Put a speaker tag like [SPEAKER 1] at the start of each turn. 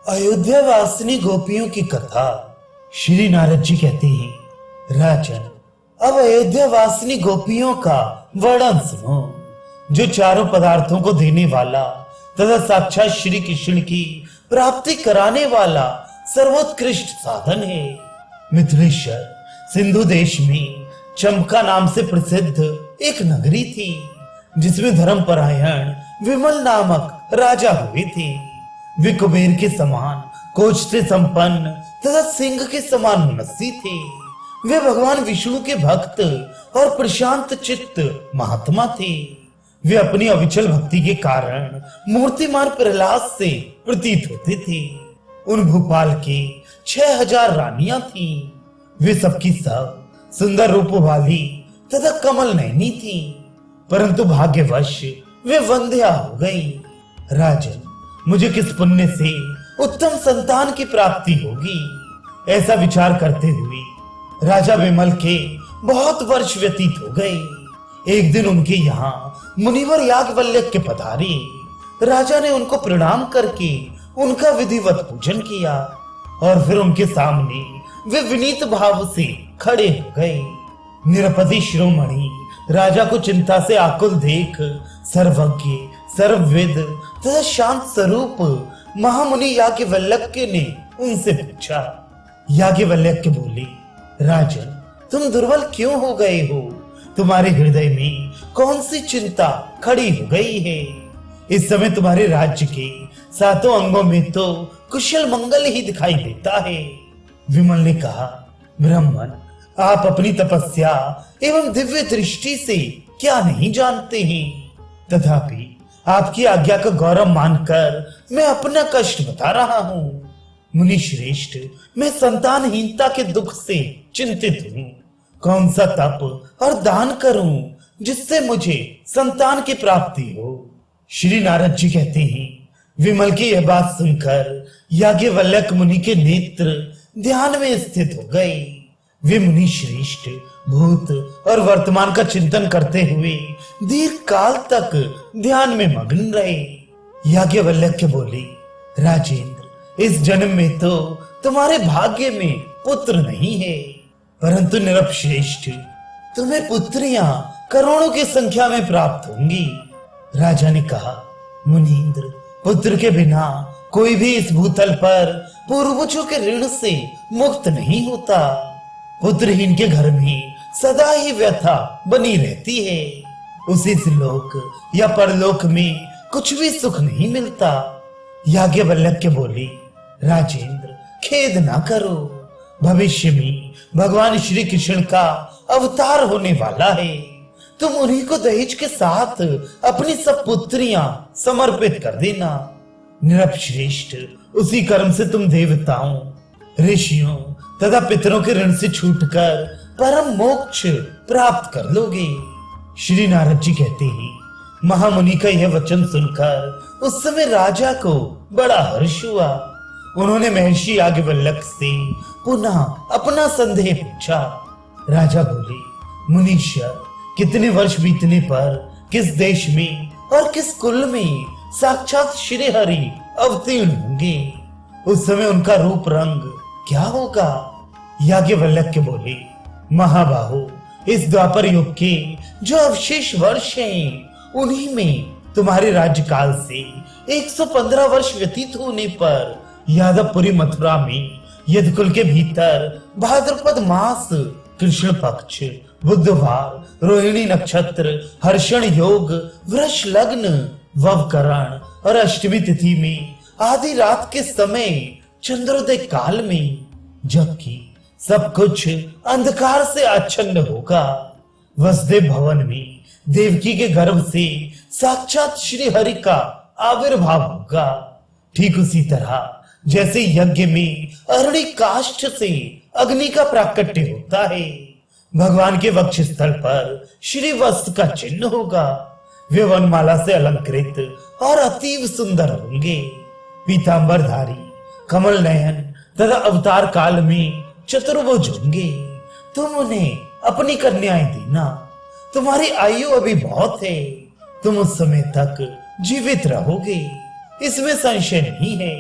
[SPEAKER 1] अयोध्या वासिनी गोपियों की कथा। श्री नारद जी कहते हैं, राजन, अब अयोध्या वासिनी गोपियों का वर्णन सुनो, जो चारों पदार्थों को देने वाला तथा साक्षात श्री कृष्ण की प्राप्ति कराने वाला सर्वोत्कृष्ट साधन है। मिथिलेश्वर सिंधु देश में चंपका नाम से प्रसिद्ध एक नगरी थी, जिसमें धर्मपरायण विमल नामक राजा हुए थे। वे कुबेर के समान कोच से संपन्न तथा सिंह के समान मनस्वी थे। वे भगवान विष्णु के भक्त और प्रशांत चित्त महात्मा थे। वे अपनी अविचल भक्ति के कारण मूर्तिमान प्रहलाद से प्रतीत होते थे। उन भोपाल के 6000 रानियां थीं। वे सबकी सब सुंदर रूप वाली तथा कमल नयनी थी, परंतु भाग्यवश वे वंध्या हो गई। राजन, मुझे किस पुण्य से उत्तम संतान की प्राप्ति होगी, ऐसा विचार करते हुए राजा विमल के बहुत वर्ष व्यतीत हो गए। एक दिन उनके यहाँ मुनिवर याज्ञवल्क्य पधारे। राजा ने उनको प्रणाम करके उनका विधिवत पूजन किया और फिर उनके सामने वे विनीत भाव से खड़े हो गए। निरपति शिरोमणि राजा को चिंता से आकुल देख सर्वज्ञ सर्वविद तथा शांत स्वरूप महामुनि याज्ञवल्क्य ने उनसे पूछा। याज्ञवल्क्य बोले, राजन, तुम दुर्बल क्यों हो गए हो? तुम्हारे हृदय में कौन सी चिंता खड़ी हो गई है? इस समय तुम्हारे राज्य के 7 अंगों में तो कुशल मंगल ही दिखाई देता है। विमल ने कहा, ब्राह्मण, आप अपनी तपस्या एवं दिव्य दृष्टि से क्या नहीं जानते हैं? तथापि आपकी आज्ञा का गौरव मानकर मैं अपना कष्ट बता रहा हूँ। मुनि श्रेष्ठ, मैं संतानहीनता के दुख से चिंतित हूँ। कौन सा तप और दान करूं जिससे मुझे संतान की प्राप्ति हो? श्री नारद जी कहते हैं, विमल की यह बात सुनकर याज्ञवल्क्य मुनि के नेत्र ध्यान में स्थित हो गए। वे मुनि श्रेष्ठ भूत और वर्तमान का चिंतन करते हुए दीर्घ काल तक ध्यान में मग्न रहे। याज्ञवल्क्य बोले, राजेंद्र, इस जन्म में तो तुम्हारे भाग्य में पुत्र नहीं है, परंतु निरपश्रेष्ठ, तुम्हें पुत्रियां करोड़ों की संख्या में प्राप्त होंगी। राजा ने कहा, मुनींद्र, पुत्र के बिना कोई भी इस भूतल पर पूर्वजों के ऋण से मुक्त नहीं होता। पुत्रहीन के घर में सदा ही व्यथा बनी रहती है। उसे इस लोक या परलोक में कुछ भी सुख नहीं मिलता। याज्ञवल्क्य बोले, राजेंद्र, खेद ना करो, भविष्य में भगवान श्री कृष्ण का अवतार होने वाला है। तुम उन्हीं को दहेज के साथ अपनी सब पुत्रियां समर्पित कर देना। निरपश्रेष्ठ, उसी कर्म से तुम देवताओं, ऋषियों तथा पितरों के ऋण से छूटकर परम मोक्ष प्राप्त कर लोगे। श्री नारद जी कहते हैं, महामुनि का यह वचन सुनकर उस समय राजा को बड़ा हर्ष हुआ। उन्होंने महर्षि याज्ञवल्क्य से पुनः अपना संदेह पूछा। राजा बोले, मुनीश्वर, कितने वर्ष बीतने पर किस देश में और किस कुल में साक्षात श्री हरि अवतीर्ण होंगे? उस समय उनका रूप रंग क्या होगा? याज्ञवल्क्य बोले, महाबाहो, इस द्वापर युग के जो अवशेष वर्ष हैं, उन्हीं में तुम्हारे राज्यकाल से 115 वर्ष व्यतीत होने पर यादवपुरी मथुरा में यदकुल के भीतर भाद्रपद मास कृष्ण पक्ष बुधवार रोहिणी नक्षत्र हर्षण योग वृष लग्न ववकरण और अष्टमी तिथि में आधी रात के समय चंद्रोदय काल में, जबकि सब कुछ अंधकार से आच्छन्न होगा, वसुदेव भवन में देवकी के गर्भ से साक्षात श्री हरि का आविर्भाव होगा। ठीक उसी तरह जैसे यज्ञ में अरणी काष्ठ से अग्नि का प्राकट्य होता है, भगवान के वक्ष स्थल पर श्री वस्त्र का चिन्ह होगा। वे वनमाला से अलंकृत और अतीव सुंदर होंगे, पीतांबरधारी, कमल नयन तथा अवतार काल में चतुर्भुज होंगे। तुम उन्हें अपनी कन्याएं देना। तुम्हारी आयु अभी बहुत है, तुम उस समय तक जीवित रहोगे, इसमें संशय नहीं है।